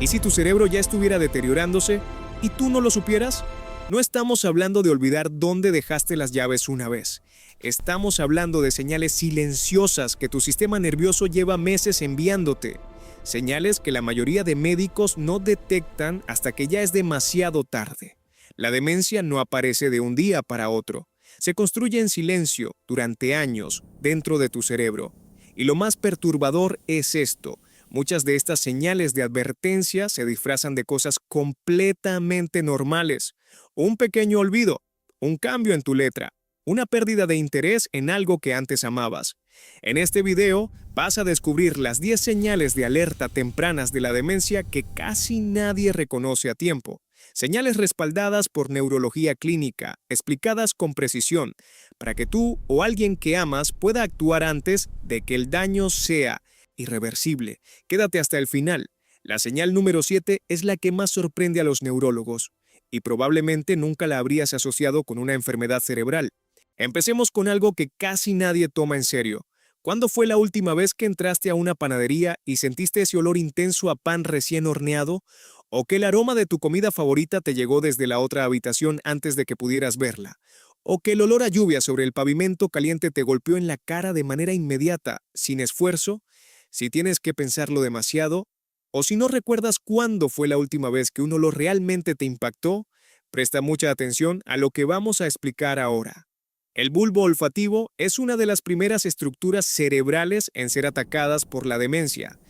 ¿Y si tu cerebro ya estuviera deteriorándose y tú no lo supieras? No estamos hablando de olvidar dónde dejaste las llaves una vez. Estamos hablando de señales silenciosas que tu sistema nervioso lleva meses enviándote. Señales que la mayoría de médicos no detectan hasta que ya es demasiado tarde. La demencia no aparece de un día para otro. Se construye en silencio durante años dentro de tu cerebro. Y lo más perturbador es esto. Muchas de estas señales de advertencia se disfrazan de cosas completamente normales. Un pequeño olvido, un cambio en tu letra, una pérdida de interés en algo que antes amabas. En este video vas a descubrir las 10 señales de alerta tempranas de la demencia que casi nadie reconoce a tiempo. Señales respaldadas por neurología clínica, explicadas con precisión, para que tú o alguien que amas pueda actuar antes de que el daño sea irreversible. Quédate hasta el final. La señal número 7 es la que más sorprende a los neurólogos, y probablemente nunca la habrías asociado con una enfermedad cerebral. Empecemos con algo que casi nadie toma en serio. ¿Cuándo fue la última vez que entraste a una panadería y sentiste ese olor intenso a pan recién horneado? ¿O que el aroma de tu comida favorita te llegó desde la otra habitación antes de que pudieras verla? ¿O que el olor a lluvia sobre el pavimento caliente te golpeó en la cara de manera inmediata, sin esfuerzo? Si tienes que pensarlo demasiado, o si no recuerdas cuándo fue la última vez que un olor realmente te impactó, presta mucha atención a lo que vamos a explicar ahora. El bulbo olfativo es una de las primeras estructuras cerebrales en ser atacadas por la demencia.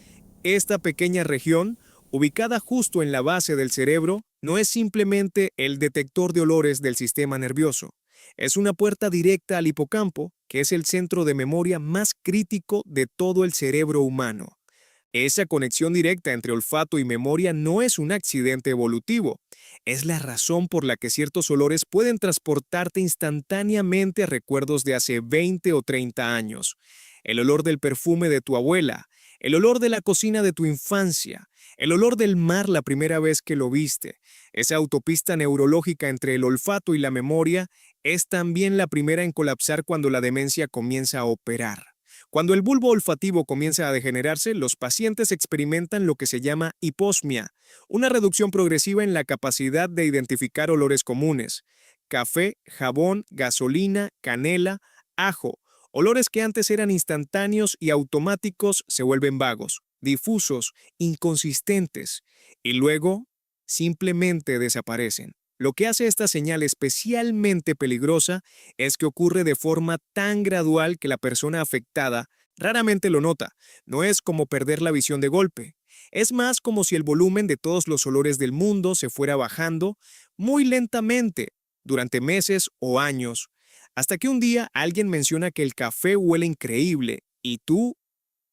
Esta pequeña región, ubicada justo en la base del cerebro, no es simplemente el detector de olores del sistema nervioso. Es una puerta directa al hipocampo, que es el centro de memoria más crítico de todo el cerebro humano. Esa conexión directa entre olfato y memoria no es un accidente evolutivo. Es la razón por la que ciertos olores pueden transportarte instantáneamente a recuerdos de hace 20 o 30 años. El olor del perfume de tu abuela, el olor de la cocina de tu infancia, el olor del mar la primera vez que lo viste. Esa autopista neurológica entre el olfato y la memoria es también la primera en colapsar cuando la demencia comienza a operar. Cuando el bulbo olfativo comienza a degenerarse, los pacientes experimentan lo que se llama hiposmia, una reducción progresiva en la capacidad de identificar olores comunes. Café, jabón, gasolina, canela, ajo. Olores que antes eran instantáneos y automáticos se vuelven vagos, difusos, inconsistentes y luego simplemente desaparecen. Lo que hace esta señal especialmente peligrosa es que ocurre de forma tan gradual que la persona afectada raramente lo nota. No es como perder la visión de golpe. Es más como si el volumen de todos los olores del mundo se fuera bajando muy lentamente durante meses o años, hasta que un día alguien menciona que el café huele increíble y tú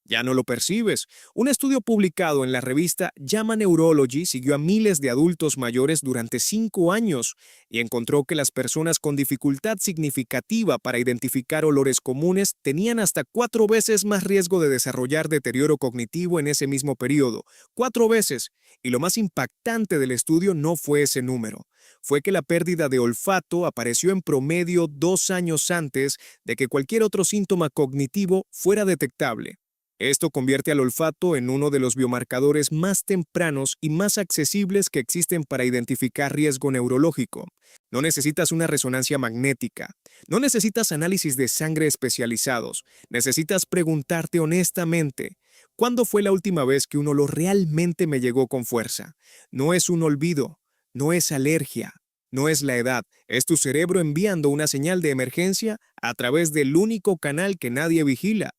ya no lo percibes. Un estudio publicado en la revista JAMA Neurology siguió a miles de adultos mayores durante 5 años y encontró que las personas con dificultad significativa para identificar olores comunes tenían hasta 4 veces más riesgo de desarrollar deterioro cognitivo en ese mismo periodo. 4 veces. Y lo más impactante del estudio no fue ese número. Fue que la pérdida de olfato apareció en promedio 2 años antes de que cualquier otro síntoma cognitivo fuera detectable. Esto convierte al olfato en uno de los biomarcadores más tempranos y más accesibles que existen para identificar riesgo neurológico. No necesitas una resonancia magnética, no necesitas análisis de sangre especializados, necesitas preguntarte honestamente, ¿cuándo fue la última vez que un olor realmente me llegó con fuerza? No es un olvido, no es alergia, no es la edad, es tu cerebro enviando una señal de emergencia a través del único canal que nadie vigila.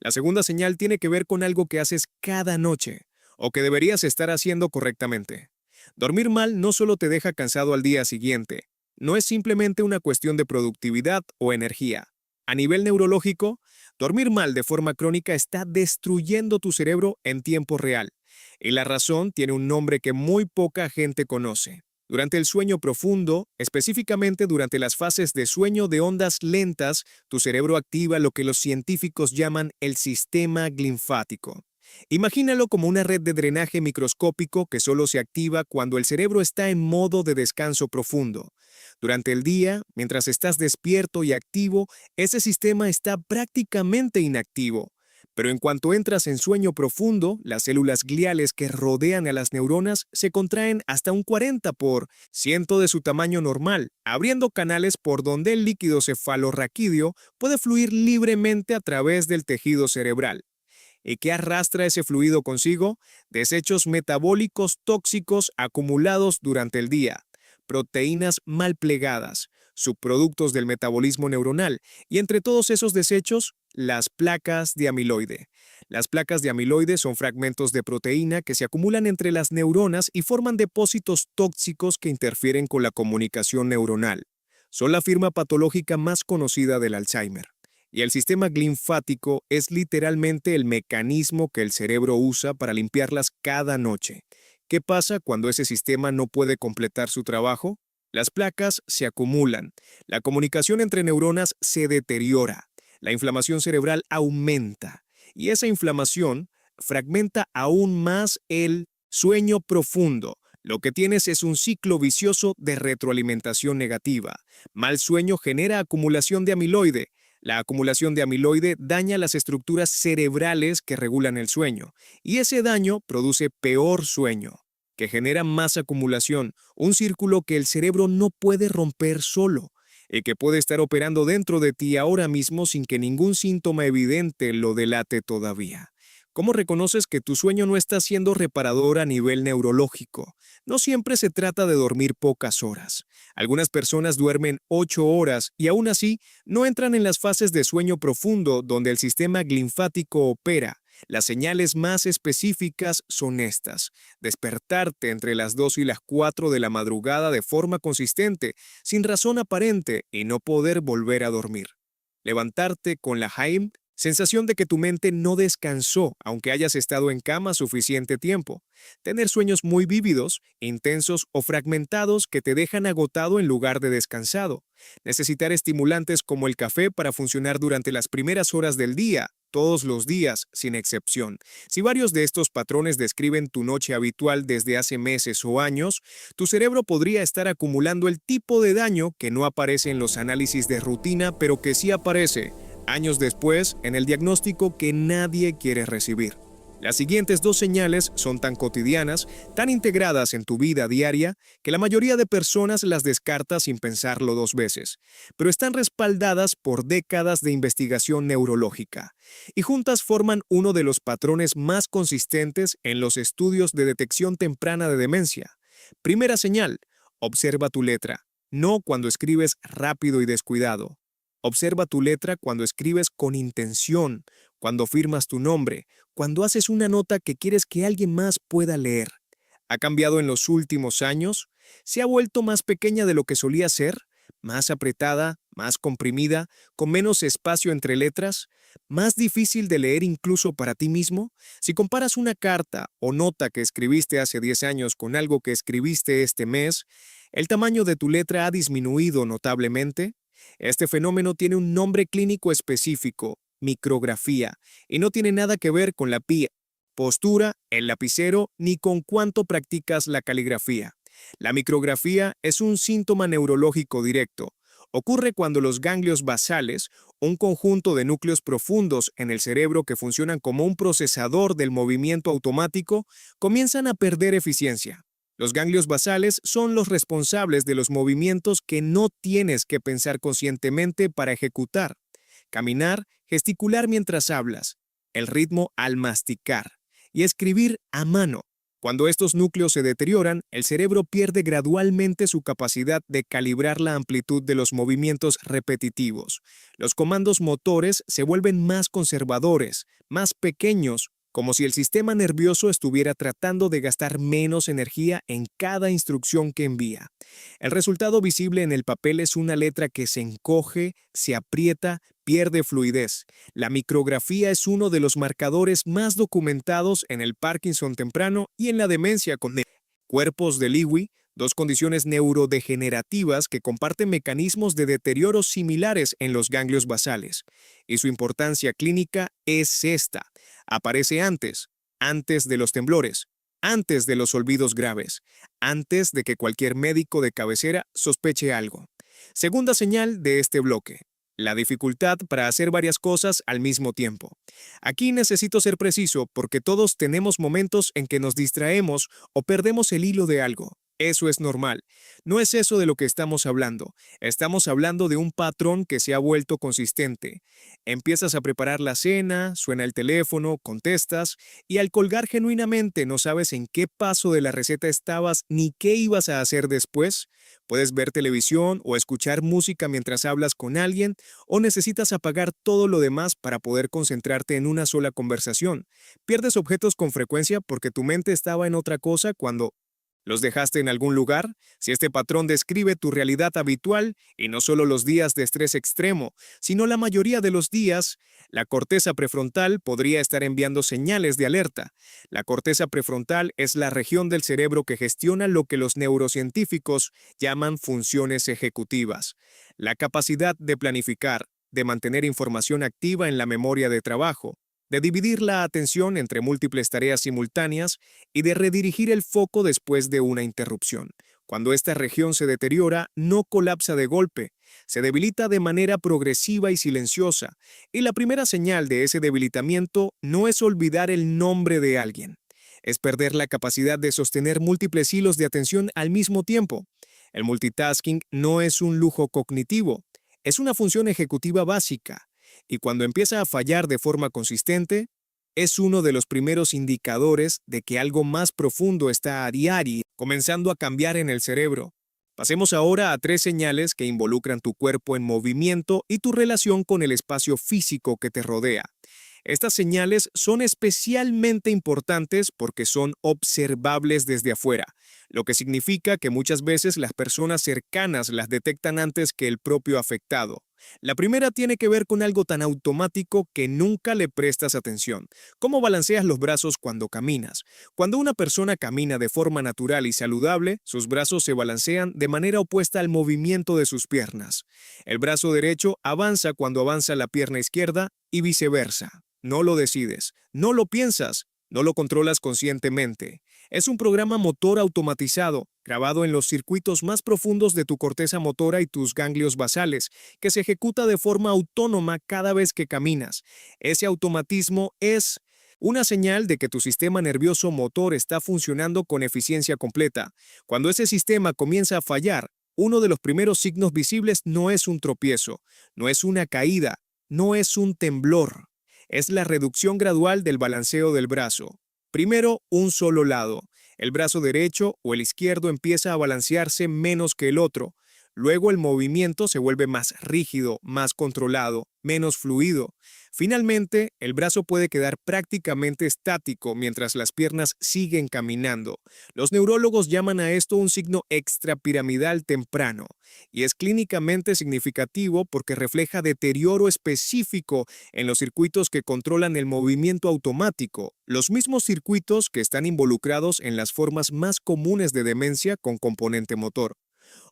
La segunda señal tiene que ver con algo que haces cada noche o que deberías estar haciendo correctamente. Dormir mal no solo te deja cansado al día siguiente, no es simplemente una cuestión de productividad o energía. A nivel neurológico, dormir mal de forma crónica está destruyendo tu cerebro en tiempo real. Y la razón tiene un nombre que muy poca gente conoce. Durante el sueño profundo, específicamente durante las fases de sueño de ondas lentas, tu cerebro activa lo que los científicos llaman el sistema linfático. Imagínalo como una red de drenaje microscópico que solo se activa cuando el cerebro está en modo de descanso profundo. Durante el día, mientras estás despierto y activo, ese sistema está prácticamente inactivo. Pero en cuanto entras en sueño profundo, las células gliales que rodean a las neuronas se contraen hasta un 40% de su tamaño normal, abriendo canales por donde el líquido cefalorraquídeo puede fluir libremente a través del tejido cerebral. ¿Y qué arrastra ese fluido consigo? Desechos metabólicos tóxicos acumulados durante el día, proteínas mal plegadas, subproductos del metabolismo neuronal y entre todos esos desechos, las placas de amiloide. Las placas de amiloide son fragmentos de proteína que se acumulan entre las neuronas y forman depósitos tóxicos que interfieren con la comunicación neuronal. Son la firma patológica más conocida del Alzheimer. Y el sistema linfático es literalmente el mecanismo que el cerebro usa para limpiarlas cada noche. ¿Qué pasa cuando ese sistema no puede completar su trabajo? Las placas se acumulan, la comunicación entre neuronas se deteriora, la inflamación cerebral aumenta y esa inflamación fragmenta aún más el sueño profundo. Lo que tienes es un ciclo vicioso de retroalimentación negativa. Mal sueño genera acumulación de amiloide. La acumulación de amiloide daña las estructuras cerebrales que regulan el sueño, y ese daño produce peor sueño, que genera más acumulación, un círculo que el cerebro no puede romper solo, y que puede estar operando dentro de ti ahora mismo sin que ningún síntoma evidente lo delate todavía. ¿Cómo reconoces que tu sueño no está siendo reparador a nivel neurológico? No siempre se trata de dormir pocas horas. Algunas personas duermen 8 horas y aún así no entran en las fases de sueño profundo donde el sistema linfático opera. Las señales más específicas son estas: despertarte entre las 2 y las 4 de la madrugada de forma consistente, sin razón aparente y no poder volver a dormir. Levantarte con la HAIM, sensación de que tu mente no descansó aunque hayas estado en cama suficiente tiempo. Tener sueños muy vívidos, intensos o fragmentados que te dejan agotado en lugar de descansado. Necesitar estimulantes como el café para funcionar durante las primeras horas del día, todos los días, sin excepción. Si varios de estos patrones describen tu noche habitual desde hace meses o años, tu cerebro podría estar acumulando el tipo de daño que no aparece en los análisis de rutina, pero que sí aparece años después en el diagnóstico que nadie quiere recibir. Las siguientes dos señales son tan cotidianas, tan integradas en tu vida diaria, que la mayoría de personas las descarta sin pensarlo 2 veces, pero están respaldadas por décadas de investigación neurológica, y juntas forman uno de los patrones más consistentes en los estudios de detección temprana de demencia. Primera señal: observa tu letra, no cuando escribes rápido y descuidado. Observa tu letra cuando escribes con intención, cuando firmas tu nombre, cuando haces una nota que quieres que alguien más pueda leer. ¿Ha cambiado en los últimos años? ¿Se ha vuelto más pequeña de lo que solía ser? ¿Más apretada? ¿Más comprimida? ¿Con menos espacio entre letras? ¿Más difícil de leer incluso para ti mismo? Si comparas una carta o nota que escribiste hace 10 años con algo que escribiste este mes, ¿el tamaño de tu letra ha disminuido notablemente? Este fenómeno tiene un nombre clínico específico: micrografía, y no tiene nada que ver con la postura, el lapicero, ni con cuánto practicas la caligrafía. La micrografía es un síntoma neurológico directo. Ocurre cuando los ganglios basales, un conjunto de núcleos profundos en el cerebro que funcionan como un procesador del movimiento automático, comienzan a perder eficiencia. Los ganglios basales son los responsables de los movimientos que no tienes que pensar conscientemente para ejecutar: caminar, gesticular mientras hablas, el ritmo al masticar y escribir a mano. Cuando estos núcleos se deterioran, el cerebro pierde gradualmente su capacidad de calibrar la amplitud de los movimientos repetitivos. Los comandos motores se vuelven más conservadores, más pequeños, como si el sistema nervioso estuviera tratando de gastar menos energía en cada instrucción que envía. El resultado visible en el papel es una letra que se encoge, se aprieta, pierde fluidez. La micrografía es uno de los marcadores más documentados en el Parkinson temprano y en la demencia con cuerpos de Lewy, dos condiciones neurodegenerativas que comparten mecanismos de deterioro similares en los ganglios basales. Y su importancia clínica es esta: aparece antes de los temblores, antes de los olvidos graves, antes de que cualquier médico de cabecera sospeche algo. Segunda señal de este bloque: la dificultad para hacer varias cosas al mismo tiempo. Aquí necesito ser preciso porque todos tenemos momentos en que nos distraemos o perdemos el hilo de algo. Eso es normal. No es eso de lo que estamos hablando. Estamos hablando de un patrón que se ha vuelto consistente. Empiezas a preparar la cena, suena el teléfono, contestas, y al colgar genuinamente no sabes en qué paso de la receta estabas ni qué ibas a hacer después. Puedes ver televisión o escuchar música mientras hablas con alguien, o necesitas apagar todo lo demás para poder concentrarte en una sola conversación. Pierdes objetos con frecuencia porque tu mente estaba en otra cosa cuando ¿los dejaste en algún lugar? Si este patrón describe tu realidad habitual, y no solo los días de estrés extremo, sino la mayoría de los días, la corteza prefrontal podría estar enviando señales de alerta. La corteza prefrontal es la región del cerebro que gestiona lo que los neurocientíficos llaman funciones ejecutivas. La capacidad de planificar, de mantener información activa en la memoria de trabajo, de dividir la atención entre múltiples tareas simultáneas y de redirigir el foco después de una interrupción. Cuando esta región se deteriora, no colapsa de golpe, se debilita de manera progresiva y silenciosa, y la primera señal de ese debilitamiento no es olvidar el nombre de alguien, es perder la capacidad de sostener múltiples hilos de atención al mismo tiempo. El multitasking no es un lujo cognitivo, es una función ejecutiva básica. Y cuando empieza a fallar de forma consistente, es uno de los primeros indicadores de que algo más profundo está a diario comenzando a cambiar en el cerebro. Pasemos ahora a 3 señales que involucran tu cuerpo en movimiento y tu relación con el espacio físico que te rodea. Estas señales son especialmente importantes porque son observables desde afuera, lo que significa que muchas veces las personas cercanas las detectan antes que el propio afectado. La primera tiene que ver con algo tan automático que nunca le prestas atención. ¿Cómo balanceas los brazos cuando caminas? Cuando una persona camina de forma natural y saludable, sus brazos se balancean de manera opuesta al movimiento de sus piernas. El brazo derecho avanza cuando avanza la pierna izquierda y viceversa. No lo decides, no lo piensas, no lo controlas conscientemente. Es un programa motor automatizado, grabado en los circuitos más profundos de tu corteza motora y tus ganglios basales, que se ejecuta de forma autónoma cada vez que caminas. Ese automatismo es una señal de que tu sistema nervioso motor está funcionando con eficiencia completa. Cuando ese sistema comienza a fallar, uno de los primeros signos visibles no es un tropiezo, no es una caída, no es un temblor. Es la reducción gradual del balanceo del brazo. Primero, un solo lado. El brazo derecho o el izquierdo empieza a balancearse menos que el otro. Luego el movimiento se vuelve más rígido, más controlado, menos fluido. Finalmente, el brazo puede quedar prácticamente estático mientras las piernas siguen caminando. Los neurólogos llaman a esto un signo extrapiramidal temprano, y es clínicamente significativo porque refleja deterioro específico en los circuitos que controlan el movimiento automático, los mismos circuitos que están involucrados en las formas más comunes de demencia con componente motor.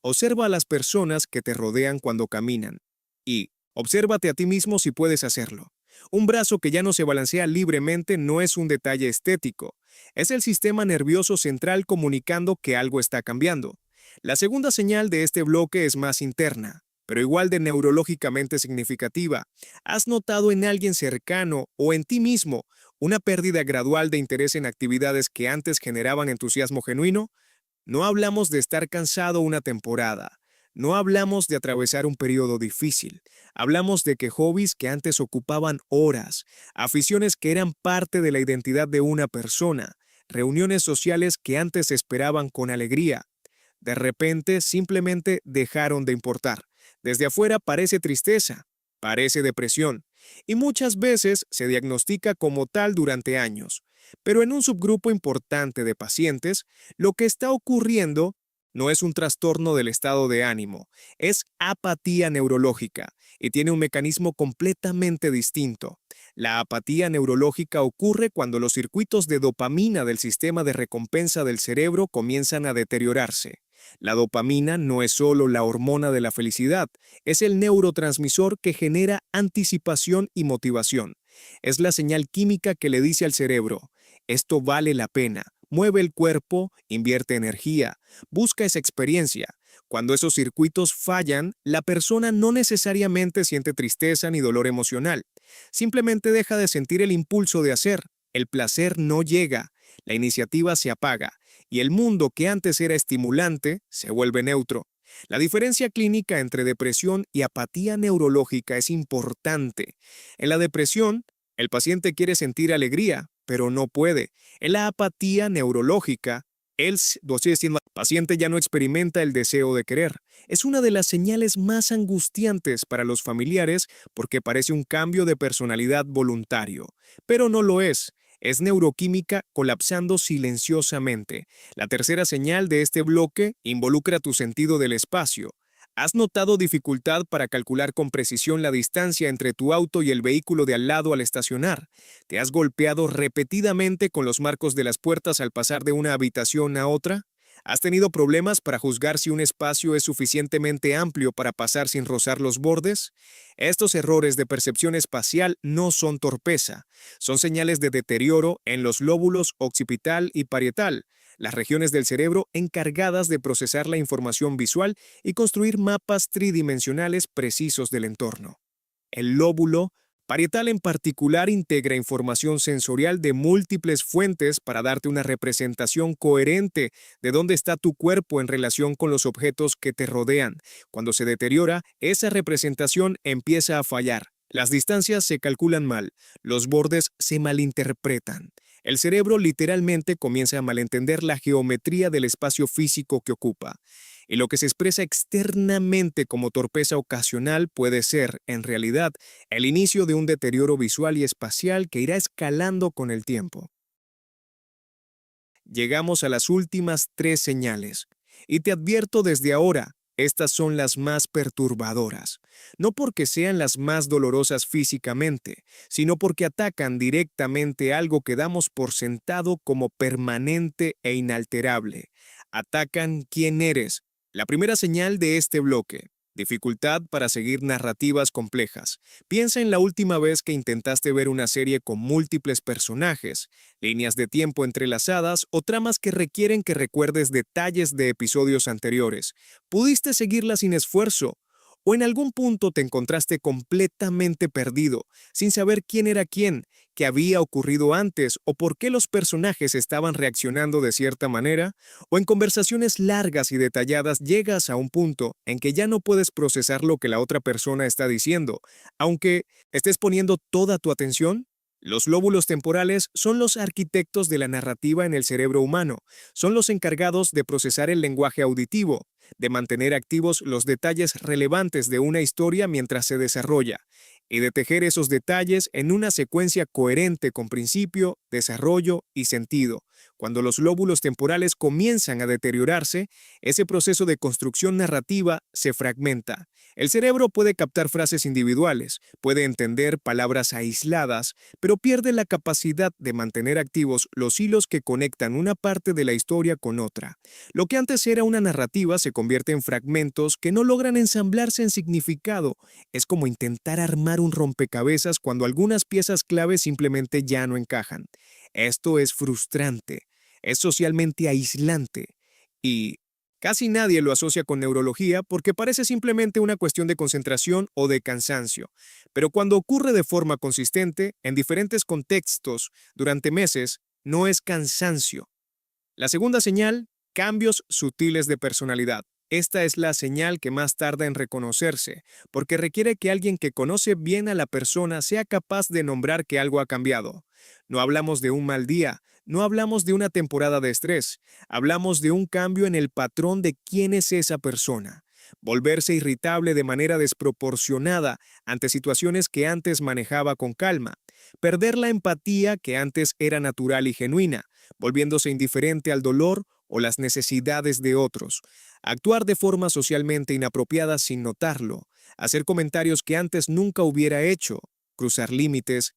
Observa a las personas que te rodean cuando caminan y obsérvate a ti mismo si puedes hacerlo. Un brazo que ya no se balancea libremente no es un detalle estético, es el sistema nervioso central comunicando que algo está cambiando. La segunda señal de este bloque es más interna, pero igual de neurológicamente significativa. ¿Has notado en alguien cercano o en ti mismo una pérdida gradual de interés en actividades que antes generaban entusiasmo genuino? No hablamos de estar cansado una temporada, no hablamos de atravesar un periodo difícil, hablamos de que hobbies que antes ocupaban horas, aficiones que eran parte de la identidad de una persona, reuniones sociales que antes esperaban con alegría, de repente simplemente dejaron de importar. Desde afuera parece tristeza, parece depresión, y muchas veces se diagnostica como tal durante años. Pero en un subgrupo importante de pacientes, lo que está ocurriendo no es un trastorno del estado de ánimo, es apatía neurológica y tiene un mecanismo completamente distinto. La apatía neurológica ocurre cuando los circuitos de dopamina del sistema de recompensa del cerebro comienzan a deteriorarse. La dopamina no es solo la hormona de la felicidad, es el neurotransmisor que genera anticipación y motivación. Es la señal química que le dice al cerebro: esto vale la pena, mueve el cuerpo, invierte energía, busca esa experiencia. Cuando esos circuitos fallan, la persona no necesariamente siente tristeza ni dolor emocional. Simplemente deja de sentir el impulso de hacer. El placer no llega, la iniciativa se apaga y el mundo que antes era estimulante se vuelve neutro. La diferencia clínica entre depresión y apatía neurológica es importante. En la depresión, el paciente quiere sentir alegría, pero no puede. En la apatía neurológica, lo estoy diciendo, el paciente ya no experimenta el deseo de querer. Es una de las señales más angustiantes para los familiares porque parece un cambio de personalidad voluntario, pero no lo es. Es neuroquímica colapsando silenciosamente. La tercera señal de este bloque involucra tu sentido del espacio. ¿Has notado dificultad para calcular con precisión la distancia entre tu auto y el vehículo de al lado al estacionar? ¿Te has golpeado repetidamente con los marcos de las puertas al pasar de una habitación a otra? ¿Has tenido problemas para juzgar si un espacio es suficientemente amplio para pasar sin rozar los bordes? Estos errores de percepción espacial no son torpeza, son señales de deterioro en los lóbulos occipital y parietal, las regiones del cerebro encargadas de procesar la información visual y construir mapas tridimensionales precisos del entorno. El lóbulo parietal en particular integra información sensorial de múltiples fuentes para darte una representación coherente de dónde está tu cuerpo en relación con los objetos que te rodean. Cuando se deteriora, esa representación empieza a fallar. Las distancias se calculan mal, los bordes se malinterpretan. El cerebro literalmente comienza a malentender la geometría del espacio físico que ocupa. Y lo que se expresa externamente como torpeza ocasional puede ser, en realidad, el inicio de un deterioro visual y espacial que irá escalando con el tiempo. Llegamos a las últimas 3 señales. Y te advierto desde ahora, estas son las más perturbadoras. No porque sean las más dolorosas físicamente, sino porque atacan directamente algo que damos por sentado como permanente e inalterable. Atacan quién eres. La primera señal de este bloque: dificultad para seguir narrativas complejas. Piensa en la última vez que intentaste ver una serie con múltiples personajes, líneas de tiempo entrelazadas o tramas que requieren que recuerdes detalles de episodios anteriores. ¿Pudiste seguirla sin esfuerzo? ¿O en algún punto te encontraste completamente perdido, sin saber quién era quién, qué había ocurrido antes o por qué los personajes estaban reaccionando de cierta manera? ¿O en conversaciones largas y detalladas llegas a un punto en que ya no puedes procesar lo que la otra persona está diciendo, aunque estés poniendo toda tu atención? Los lóbulos temporales son los arquitectos de la narrativa en el cerebro humano. Son los encargados de procesar el lenguaje auditivo, de mantener activos los detalles relevantes de una historia mientras se desarrolla, y de tejer esos detalles en una secuencia coherente con principio, desarrollo y sentido. Cuando los lóbulos temporales comienzan a deteriorarse, ese proceso de construcción narrativa se fragmenta. El cerebro puede captar frases individuales, puede entender palabras aisladas, pero pierde la capacidad de mantener activos los hilos que conectan una parte de la historia con otra. Lo que antes era una narrativa se convierte en fragmentos que no logran ensamblarse en significado. Es como intentar armar un rompecabezas cuando algunas piezas clave simplemente ya no encajan. Esto es frustrante, es socialmente aislante y casi nadie lo asocia con neurología porque parece simplemente una cuestión de concentración o de cansancio. Pero cuando ocurre de forma consistente, en diferentes contextos, durante meses, no es cansancio. La segunda señal: cambios sutiles de personalidad. Esta es la señal que más tarda en reconocerse, porque requiere que alguien que conoce bien a la persona sea capaz de nombrar que algo ha cambiado. No hablamos de un mal día, no hablamos de una temporada de estrés, hablamos de un cambio en el patrón de quién es esa persona. Volverse irritable de manera desproporcionada ante situaciones que antes manejaba con calma. Perder la empatía que antes era natural y genuina, volviéndose indiferente al dolor o las necesidades de otros. Actuar de forma socialmente inapropiada sin notarlo. Hacer comentarios que antes nunca hubiera hecho. Cruzar límites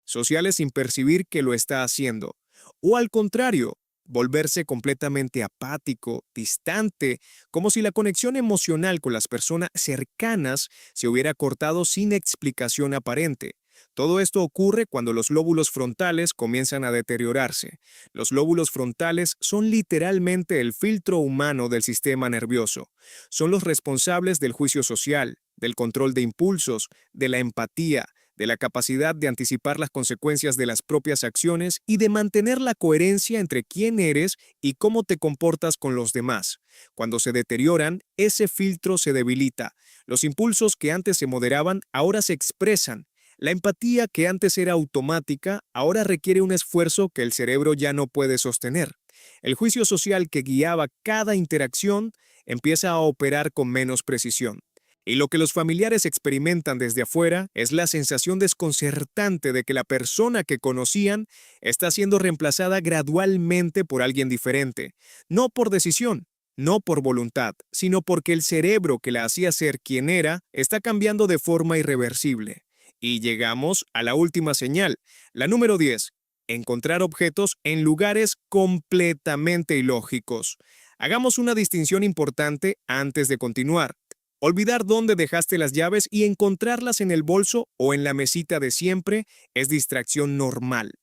sociales sin percibir que lo está haciendo. O al contrario, volverse completamente apático, distante, como si la conexión emocional con las personas cercanas se hubiera cortado sin explicación aparente. Todo esto ocurre cuando los lóbulos frontales comienzan a deteriorarse. Los lóbulos frontales son literalmente el filtro humano del sistema nervioso. Son los responsables del juicio social, del control de impulsos, de la empatía, de la capacidad de anticipar las consecuencias de las propias acciones y de mantener la coherencia entre quién eres y cómo te comportas con los demás. Cuando se deterioran, ese filtro se debilita. Los impulsos que antes se moderaban ahora se expresan. La empatía que antes era automática ahora requiere un esfuerzo que el cerebro ya no puede sostener. El juicio social que guiaba cada interacción empieza a operar con menos precisión. Y lo que los familiares experimentan desde afuera es la sensación desconcertante de que la persona que conocían está siendo reemplazada gradualmente por alguien diferente, no por decisión, no por voluntad, sino porque el cerebro que la hacía ser quien era está cambiando de forma irreversible. Y llegamos a la última señal, la número 10. Encontrar objetos en lugares completamente ilógicos. Hagamos una distinción importante antes de continuar. Olvidar dónde dejaste las llaves y encontrarlas en el bolso o en la mesita de siempre es distracción normal.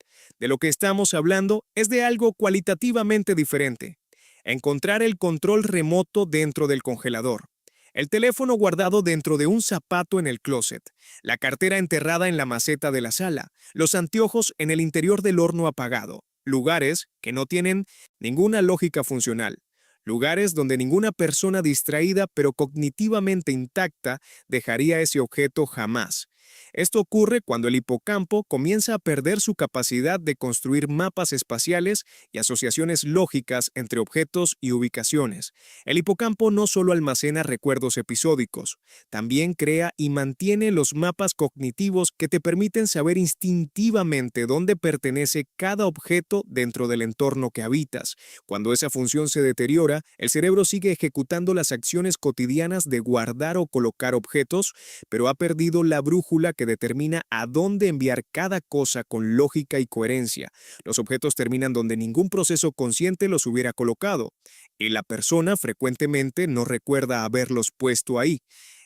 De lo que estamos hablando es de algo cualitativamente diferente. Encontrar el control remoto dentro del congelador. El teléfono guardado dentro de un zapato en el closet. La cartera enterrada en la maceta de la sala. Los anteojos en el interior del horno apagado. Lugares que no tienen ninguna lógica funcional. Lugares donde ninguna persona distraída pero cognitivamente intacta dejaría ese objeto jamás. Esto ocurre cuando el hipocampo comienza a perder su capacidad de construir mapas espaciales y asociaciones lógicas entre objetos y ubicaciones. El hipocampo no solo almacena recuerdos episódicos, también crea y mantiene los mapas cognitivos que te permiten saber instintivamente dónde pertenece cada objeto dentro del entorno que habitas. Cuando esa función se deteriora, el cerebro sigue ejecutando las acciones cotidianas de guardar o colocar objetos, pero ha perdido la brújula que determina a dónde enviar cada cosa con lógica y coherencia. Los objetos terminan donde ningún proceso consciente los hubiera colocado, y la persona frecuentemente no recuerda haberlos puesto ahí.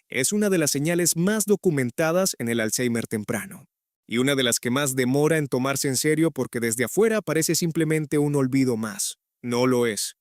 Es una de las señales más documentadas en el Alzheimer temprano, y una de las que más demora en tomarse en serio porque desde afuera parece simplemente un olvido más. No lo es.